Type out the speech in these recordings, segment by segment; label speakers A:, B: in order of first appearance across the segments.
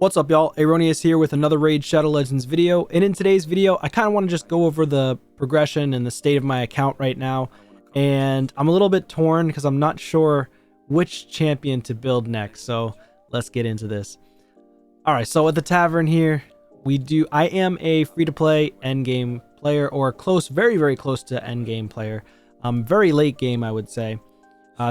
A: What's up, y'all? Aroneous here with another Raid Shadow Legends video, and in today's video I kind of want to just go over the progression and the state of my account right now, and I'm a little bit torn because I'm not sure which champion to build next, so let's get into this. Alright, so at the tavern here, I am a free-to-play endgame player, or close, very close to endgame player. Very late game, I would say.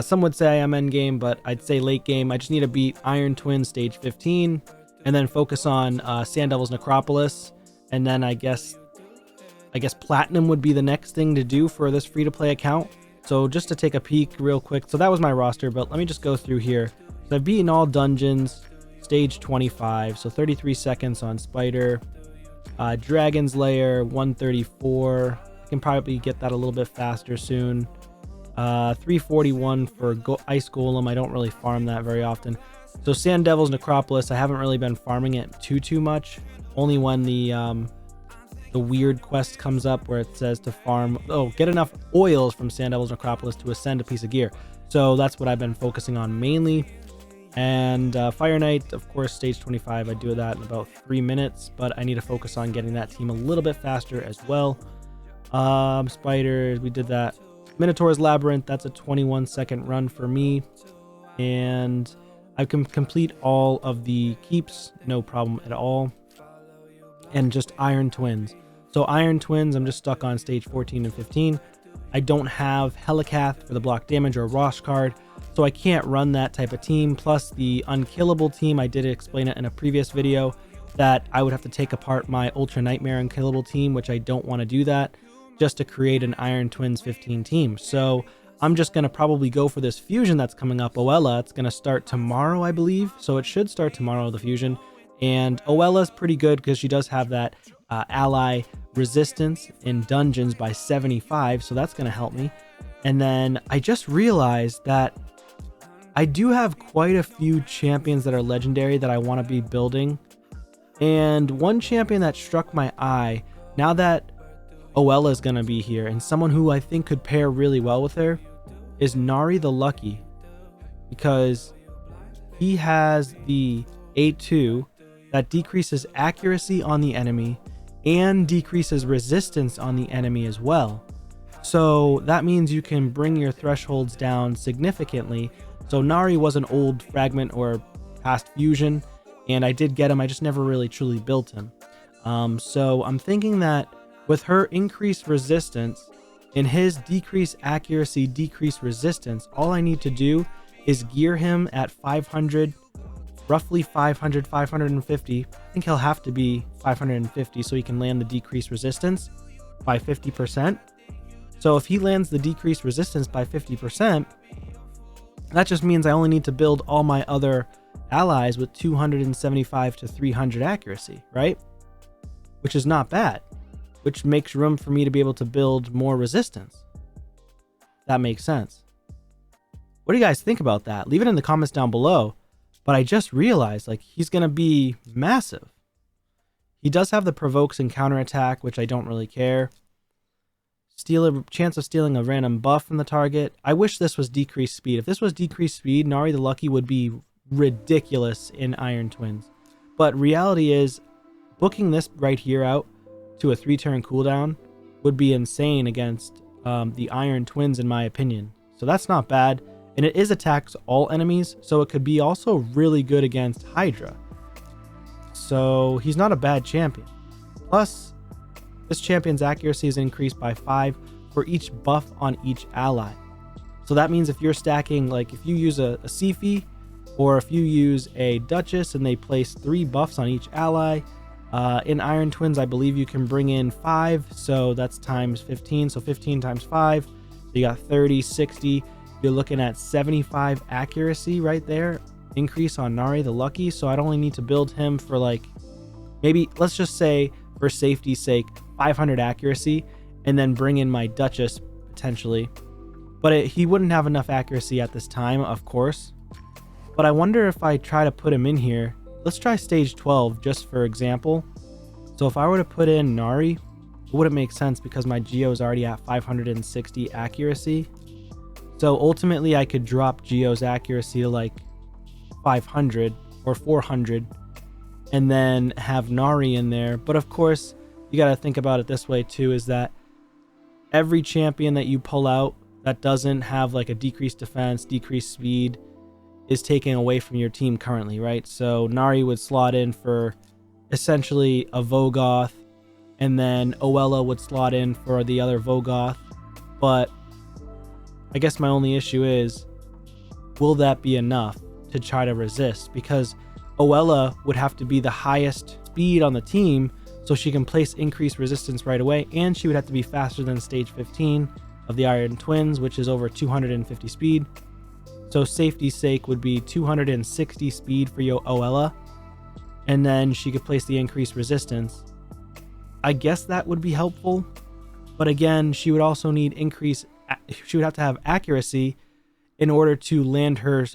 A: Some would say I am endgame, but I'd say late game. I just need to beat Iron Twin stage 15, and then focus on Sand Devil's Necropolis, and then I guess Platinum would be the next thing to do for this free-to-play account. So just to take a peek real quick, so that was my roster, but let me just go through here. So I've beaten all dungeons, stage 25, so 33 seconds on Spider. Dragon's Lair, 134. I can probably get that a little bit faster soon. 341 for Ice Golem. I don't really farm that very often. So Sand Devil's Necropolis, I haven't really been farming it too much. Only when the weird quest comes up where it says to farm, get enough oils from Sand Devil's Necropolis to ascend a piece of gear. So that's what I've been focusing on mainly. And Fire Knight, of course, stage 25, I do that in about 3 minutes, but I need to focus on getting that team a little bit faster as well. Spiders, we did that. Minotaur's Labyrinth, that's a 21-second run for me. And I can complete all of the keeps, no problem at all. And just Iron Twins. So Iron Twins, I'm just stuck on stage 14 and 15. I don't have Helicath for the block damage or Rosh card, so I can't run that type of team. Plus the Unkillable team, I did explain it in a previous video, that I would have to take apart my Ultra Nightmare Unkillable team, which I don't want to do that, just to create an Iron Twins 15 team. So I'm just going to probably go for this fusion that's coming up, OELLA. It's going to start tomorrow, I believe. So it should start tomorrow, the fusion. And OELLA is pretty good because she does have that ally resistance in dungeons by 75. So that's going to help me. And then I just realized that I do have quite a few champions that are legendary that I want to be building. And one champion that struck my eye, now that OELLA is going to be here, and someone who I think could pair really well with her, is NARI the Lucky, because he has the A2 that decreases accuracy on the enemy and decreases resistance on the enemy as well. So that means you can bring your thresholds down significantly. So NARI was an old fragment or past fusion, and I did get him, I just never really truly built him. So I'm thinking that with her increased resistance and his decreased accuracy, decreased resistance, all I need to do is gear him at 500, roughly 500, 550. I think he'll have to be 550 so he can land the decreased resistance by 50%. So if he lands the decreased resistance by 50%, that just means I only need to build all my other allies with 275 to 300 accuracy, right? Which is not bad. Which makes room for me to be able to build more resistance. That makes sense. What do you guys think about that? Leave it in the comments down below. But I just realized, like, he's going to be massive. He does have the provokes and counterattack, which I don't really care. Steal a chance of stealing a random buff from the target. I wish this was decreased speed. If this was decreased speed, NARI the Lucky would be ridiculous in Iron Twins. But reality is, booking this right here out to a 3-turn cooldown would be insane against the Iron Twins, in my opinion. So that's not bad, and it is attacks all enemies, so it could be also really good against Hydra. So he's not a bad champion. Plus, this champion's accuracy is increased by 5 for each buff on each ally. So that means if you're stacking, like if you use a Sifi, or if you use a Duchess and they place 3 buffs on each ally, in Iron Twins, I believe you can bring in 5, so that's times 15, so 15 times 5, so you got 30, 60, you're looking at 75 accuracy right there, increase on NARI the Lucky. So I'd only need to build him for, like, maybe, let's just say, for safety's sake, 500 accuracy, and then bring in my Duchess, potentially. But he wouldn't have enough accuracy at this time, of course. But I wonder if I try to put him in here. Let's try stage 12 just for example. So if I were to put in NARI, it wouldn't make sense because my Geo is already at 560 accuracy. So ultimately I could drop Geo's accuracy to like 500 or 400 and then have Nari in there. But of course, you got to think about it this way too, is that every champion that you pull out that doesn't have like a decreased defense, decreased speed, is taken away from your team currently, right? So Nari would slot in for essentially a Vogoth, and then OELLA would slot in for the other Vogoth. But I guess my only issue is, will that be enough to try to resist? Because OELLA would have to be the highest speed on the team so she can place increased resistance right away, and she would have to be faster than stage 15 of the Iron Twins, which is over 250 speed. So safety's sake would be 260 speed for your OELLA, and then she could place the increased resistance. I guess that would be helpful, but again, she would also need she would have to have accuracy in order to land her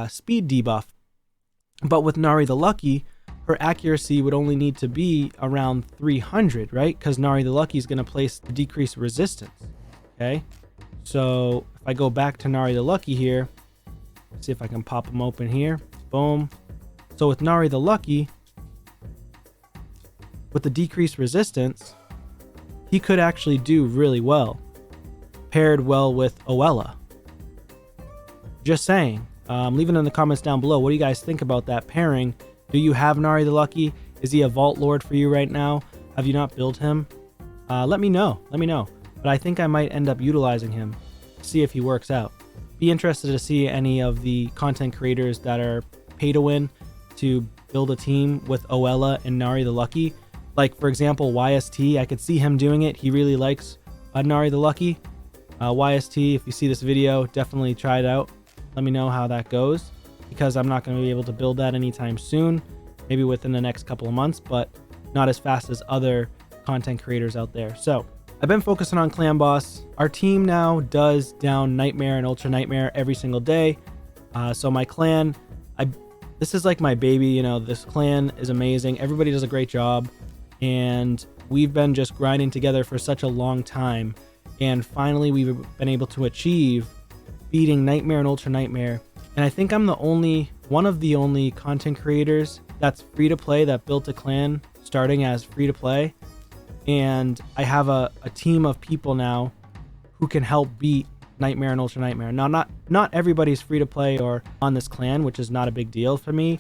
A: speed debuff. But with Nari the Lucky, her accuracy would only need to be around 300, right? Because Nari the Lucky is going to place the decreased resistance. Okay, so if I go back to Nari the Lucky here, see if I can pop them open here. Boom. So with Nari the Lucky, with the decreased resistance, he could actually do really well, paired well with OELLA. Just saying. Leave it in the comments down below. What do you guys think about that pairing? Do you have Nari the Lucky? Is he a Vault Lord for you right now? Have you not built him? Let me know. But I think I might end up utilizing him. See if he works out. Be interested to see any of the content creators that are pay to win to build a team with OELLA and Nari the Lucky. Like, for example, YST. I could see him doing it. He really likes Nari the Lucky. YST, if you see this video, definitely try it out. Let me know how that goes, because I'm not going to be able to build that anytime soon. Maybe within the next couple of months, but not as fast as other content creators out there. So I've been focusing on Clan Boss. Our team now does down Nightmare and Ultra Nightmare every single day. So my clan, this is like my baby. You know, this clan is amazing. Everybody does a great job, and we've been just grinding together for such a long time. And finally, we've been able to achieve beating Nightmare and Ultra Nightmare. And I think I'm one of the only content creators that's free to play that built a clan starting as free to play. And I have a team of people now who can help beat Nightmare and Ultra Nightmare. Now, not everybody's free to play or on this clan, which is not a big deal for me.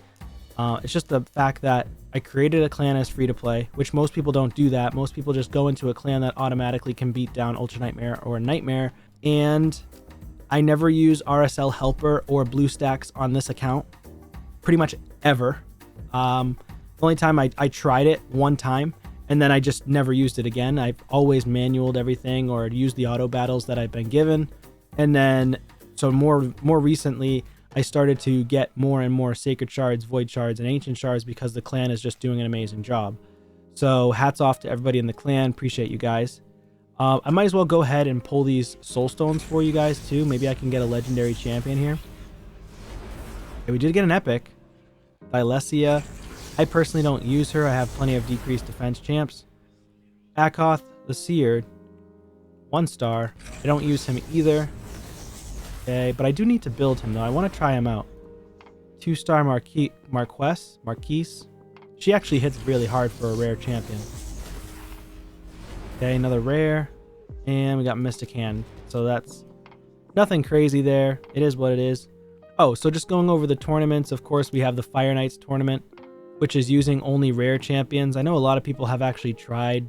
A: It's just the fact that I created a clan as free to play, which most people don't do that. Most people just go into a clan that automatically can beat down Ultra Nightmare or Nightmare. And I never use RSL Helper or BlueStacks on this account, pretty much ever. The only time I tried it one time, and then I just never used it again. I've always manualed everything or used the auto battles that I've been given. And then, so more recently, I started to get more and more Sacred Shards, Void Shards, and Ancient Shards because the clan is just doing an amazing job. So hats off to everybody in the clan. Appreciate you guys. I might as well go ahead and pull these soul stones for you guys too. Maybe I can get a legendary champion here. Okay, we did get an epic. Thylesia. I personally don't use her. I have plenty of decreased defense champs. Akoth the Seared. 1 star. I don't use him either. Okay, but I do need to build him though. I want to try him out. 2-star Marquise. She actually hits really hard for a rare champion. Okay, another rare. And we got Mystic Hand. So that's nothing crazy there. It is what it is. Oh, so just going over the tournaments, of course, we have the Fire Knights tournament, which is using only rare champions. I know a lot of people have actually tried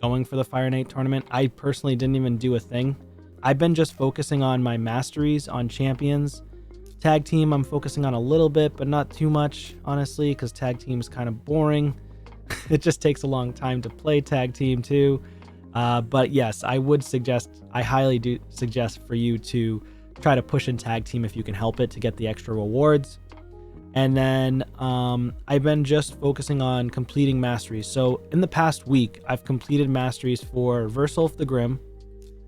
A: going for the Fire Knight tournament. I personally didn't even do a thing. I've been just focusing on my masteries on champions. Tag team, I'm focusing on a little bit, but not too much, honestly, because tag team is kind of boring. It just takes a long time to play tag team too. But yes, I highly do suggest for you to try to push in tag team if you can help it to get the extra rewards. And then I've been just focusing on completing masteries. So in the past week, I've completed masteries for Versulf the Grim.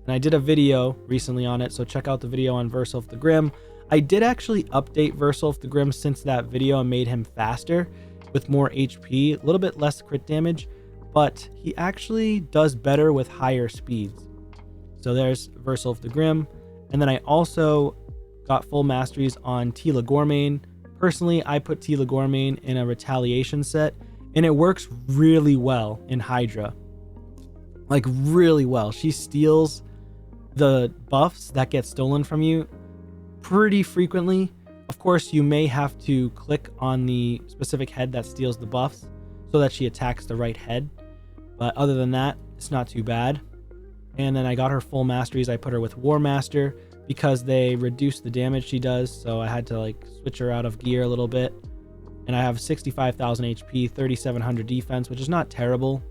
A: And I did a video recently on it, so check out the video on Versulf the Grim. I did actually update Versulf the Grim since that video and made him faster with more HP, a little bit less crit damage, but he actually does better with higher speeds. So there's Versulf the Grim. And then I also got full masteries on Tila Gormain, Personally, I put Tila Gormain in a retaliation set, and it works really well in Hydra. Like, really well. She steals the buffs that get stolen from you pretty frequently. Of course, you may have to click on the specific head that steals the buffs so that she attacks the right head. But other than that, it's not too bad. And then I got her full masteries. I put her with War Master because they reduce the damage she does. So I had to like switch her out of gear a little bit. And I have 65,000 HP, 3,700 defense, which is not terrible.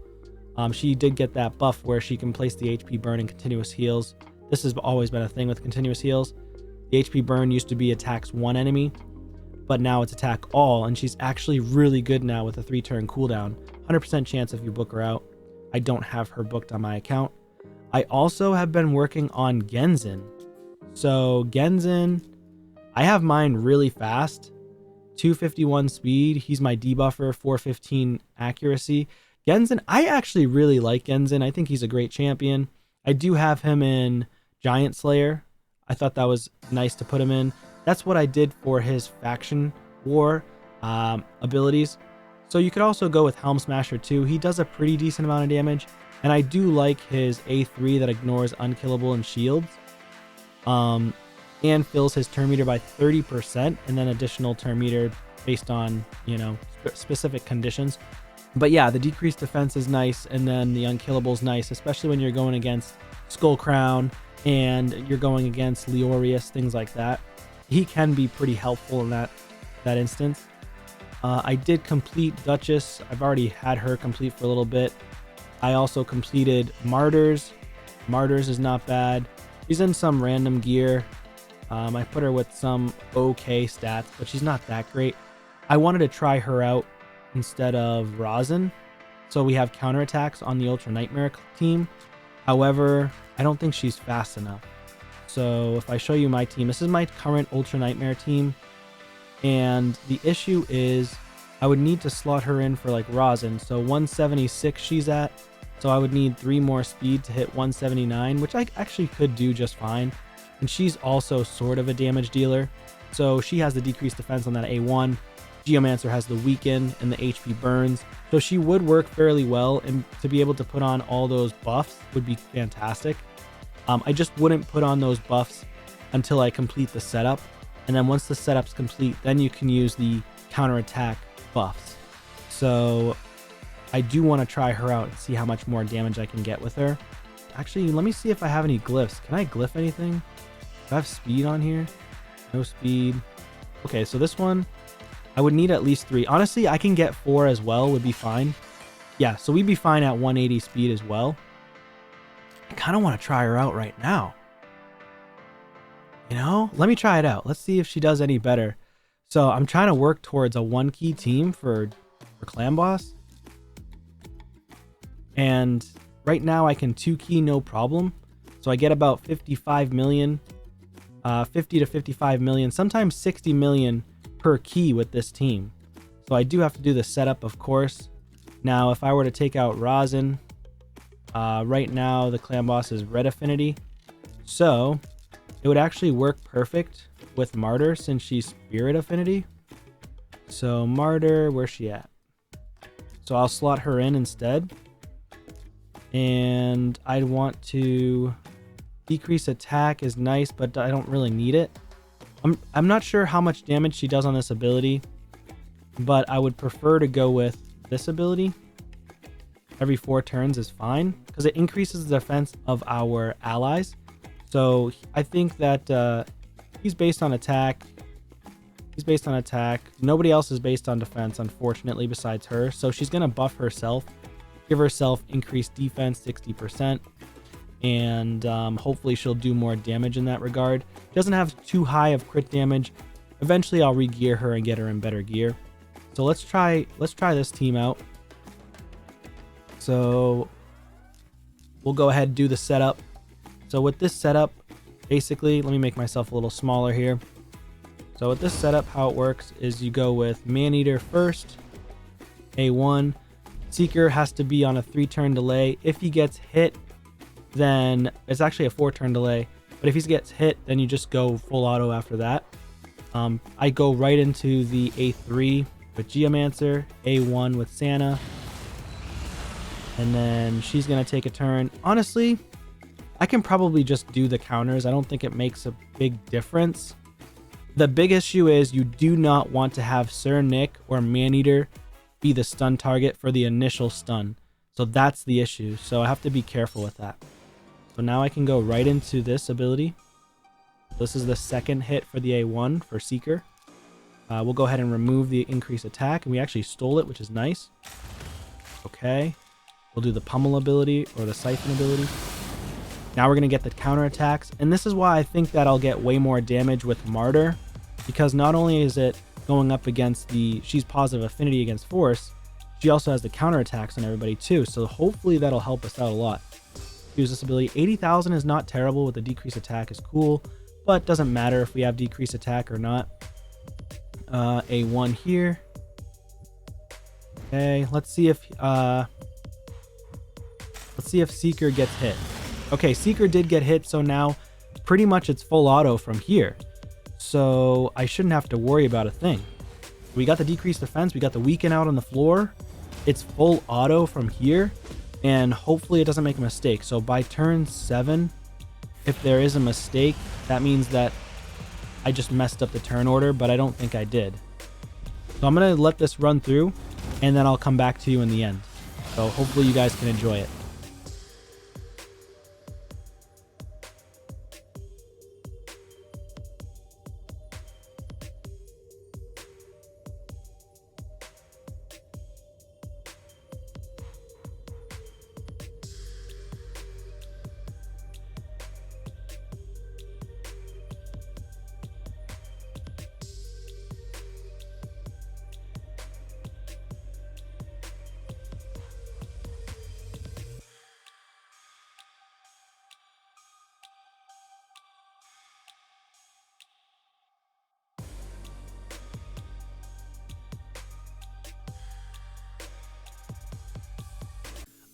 A: She did get that buff where she can place the HP burn in continuous heals. This has always been a thing with continuous heals. The HP burn used to be attacks one enemy, but now it's attack all, and she's actually really good now with a 3-turn cooldown. 100% chance if you book her out. I don't have her booked on my account. I also have been working on Genzen. So Genzen, I have mine really fast. 251 speed. He's my debuffer, 415 accuracy. Genzen, I actually really like Genzen. I think he's a great champion. I do have him in Giant Slayer. I thought that was nice to put him in. That's what I did for his faction war abilities. So you could also go with Helm Smasher too. He does a pretty decent amount of damage. And I do like his A3 that ignores unkillable and shields. And fills his turn meter by 30%, and then additional turn meter based on, you know, specific conditions. But yeah, the decreased defense is nice, and then the unkillable is nice, especially when you're going against Skull Crown and you're going against Leorius, things like that. He can be pretty helpful in that instance. I did complete Duchess. I've already had her complete for a little bit. I also completed Martyrs. Martyrs is not bad. She's in some random gear. I put her with some okay stats, but she's not that great. I wanted to try her out instead of Rosin. So we have counterattacks on the Ultra Nightmare team. However, I don't think she's fast enough. So if I show you my team, this is my current Ultra Nightmare team. And the issue is I would need to slot her in for like Rosin. So 176 she's at. So I would need 3 more speed to hit 179, which I actually could do just fine. And she's also sort of a damage dealer. So she has the decreased defense on that A1. Geomancer has the weaken and the HP burns. So she would work fairly well, and to be able to put on all those buffs would be fantastic. I just wouldn't put on those buffs until I complete the setup. And then once the setup's complete, then you can use the counterattack buffs. So I do want to try her out and see how much more damage I can get with her. Actually, let me see if I have any glyphs. Can I glyph anything? Do I have speed on here? No speed. Okay, so this one, I would need at least 3. Honestly, I can get 4 as well, would be fine. Yeah, so we'd be fine at 180 speed as well. I kind of want to try her out right now. You know, let me try it out. Let's see if she does any better. So I'm trying to work towards a 1-key team for Clan Boss. And right now I can 2-key no problem. So I get about 55 million, 50 to 55 million, sometimes 60 million per key with this team. So I do have to do the setup, of course. Now, if I were to take out Rosin, right now the Clan Boss is Red Affinity. So it would actually work perfect with Martyr since she's Spirit Affinity. So Martyr, where's she at? So I'll slot her in instead. And I'd want to decrease attack is nice, but I don't really need it. I'm not sure how much damage she does on this ability, but I would prefer to go with this ability. Every 4 turns is fine because it increases the defense of our allies. So I think that he's based on attack. He's based on attack. Nobody else is based on defense, unfortunately, besides her. So she's going to buff herself, give herself increased defense 60%. And hopefully she'll do more damage in that regard. She doesn't have too high of crit damage. Eventually I'll re-gear her and get her in better gear. So let's try this team out. So we'll go ahead and do the setup. So with this setup, basically, let me make myself a little smaller here. So with this setup, how it works is you go with Maneater first, A1. Seeker has to be on a 3-turn delay. If he gets hit, then it's actually a 4-turn delay. But if he gets hit, then you just go full auto after that. I go right into the A3 with Geomancer, A1 with Santa, and then she's going to take a turn. Honestly, I can probably just do the counters. I don't think it makes a big difference. The big issue is you do not want to have Sir Nick or Maneater be the stun target for the initial stun. So that's the issue. So I have to be careful with that. So now I can go right into this ability. This is the second hit for the A1 for Seeker. We'll go ahead and remove the increased attack. And we actually stole it, which is nice. Okay. We'll do the Pummel ability or the Siphon ability. Now we're going to get the counter attacks. And this is why I think that I'll get way more damage with Martyr. Because not only is it going up against she's positive affinity against Force, she also has the counter attacks on everybody too. So hopefully that'll help us out a lot. Use this ability. 80,000 is not terrible with the decreased attack is cool. But doesn't matter if we have decreased attack or not. A1 here. Okay, let's see if Seeker gets hit. Okay, Seeker did get hit, so now pretty much it's full auto from here. So I shouldn't have to worry about a thing. We got the decreased defense, we got the weaken out on the floor. It's full auto from here, and hopefully it doesn't make a mistake. So by turn 7, if there is a mistake, that means that I just messed up the turn order, but I don't think I did. So I'm going to let this run through, and then I'll come back to you in the end. So hopefully you guys can enjoy it.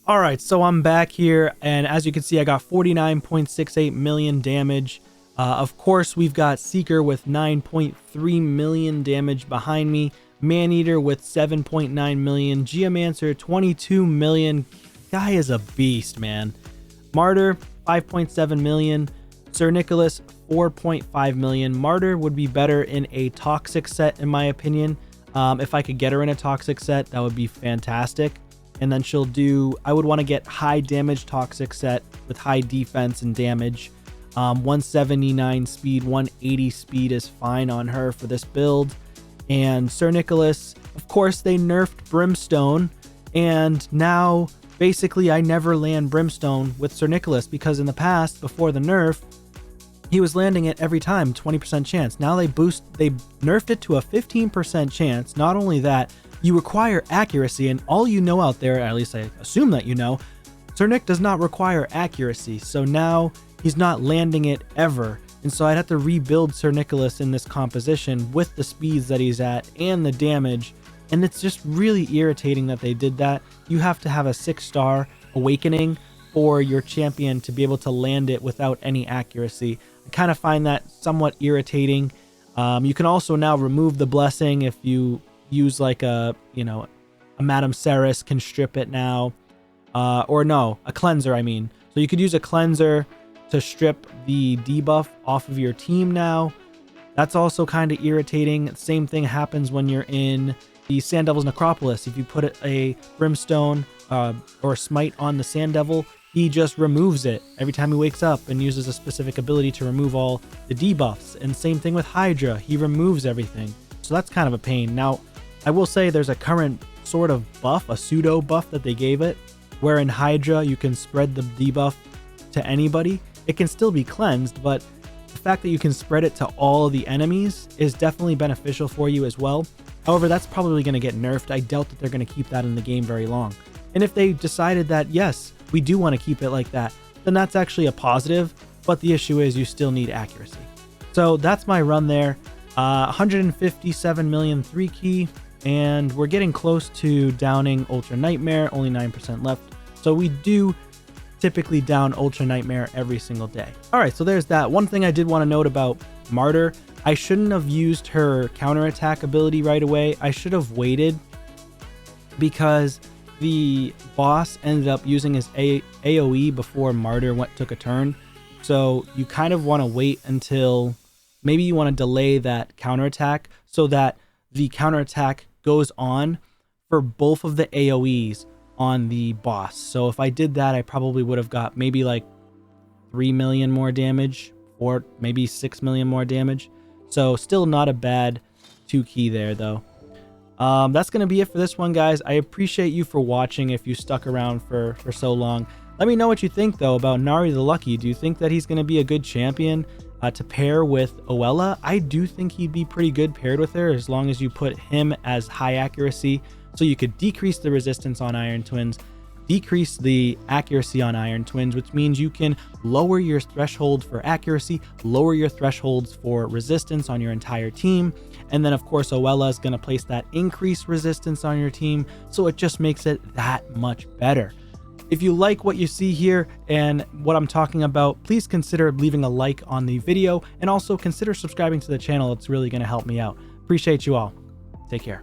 A: All right, so I'm back here, and as you can see, I got 49.68 million damage. Of course, we've got Seeker with 9.3 million damage behind me, Maneater with 7.9 million, Geomancer 22 million. Guy is a beast, man. Martyr 5.7 million, Sir Nicholas 4.5 million. Martyr would be better in a toxic set, in my opinion. If I could get her in a toxic set, that would be fantastic. And then she'll do, I would want to get high damage toxic set with high defense and damage. 179 speed, 180 speed is fine on her for this build. And Sir Nicholas, of course, they nerfed Brimstone. And now, basically, I never land Brimstone with Sir Nicholas because in the past, before the nerf, he was landing it every time, 20% chance. Now they nerfed it to a 15% chance. Not only that, you require accuracy, and all you know out there, at least I assume that you know, Sir Nick does not require accuracy, so now he's not landing it ever. And so I'd have to rebuild Sir Nicholas in this composition with the speeds that he's at and the damage, and it's just really irritating that they did that. You have to have a 6-star awakening for your champion to be able to land it without any accuracy. I kind of find that somewhat irritating. You can also now remove the blessing if you use like a Madame Ceres can strip it now, or no, a cleanser, I mean. So you could use a cleanser to strip the debuff off of your team now. That's also kind of irritating. Same thing happens when you're in the Sand Devil's Necropolis. If you put a Brimstone or Smite on the Sand Devil, he just removes it every time he wakes up and uses a specific ability to remove all the debuffs. And same thing with Hydra, he removes everything. So that's kind of a pain. Now, I will say there's a current sort of buff, a pseudo buff that they gave it, where in Hydra you can spread the debuff to anybody. It can still be cleansed, but the fact that you can spread it to all the enemies is definitely beneficial for you as well. However, that's probably going to get nerfed. I doubt that they're going to keep that in the game very long. And if they decided that, yes, we do want to keep it like that, then that's actually a positive, but the issue is you still need accuracy. So that's my run there. 157 million 3 key. And we're getting close to downing Ultra Nightmare, only 9% left. So we do typically down Ultra Nightmare every single day. All right, so there's that. One thing I did want to note about Martyr, I shouldn't have used her counterattack ability right away. I should have waited, because the boss ended up using his AoE before Martyr took a turn. So you kind of want to wait until, maybe you want to delay that counterattack so that the counterattack goes on for both of the AoEs on the boss. So if I did that, I probably would have got maybe like 3 million more damage, or maybe 6 million more damage. So still not a bad 2 key there though. That's going to be it for this one, guys. I appreciate you for watching if you stuck around for so long. Let me know what you think, though, about Nari the Lucky. Do you think that he's going to be a good champion to pair with OELLA? I do think he'd be pretty good paired with her, as long as you put him as high accuracy, so you could decrease the resistance on Iron Twins, decrease the accuracy on Iron Twins, which means you can lower your threshold for accuracy, lower your thresholds for resistance on your entire team. And then of course OELLA is going to place that increased resistance on your team, so it just makes it that much better. If you like what you see here and what I'm talking about, please consider leaving a like on the video, and also consider subscribing to the channel. It's really going to help me out. Appreciate you all. Take care.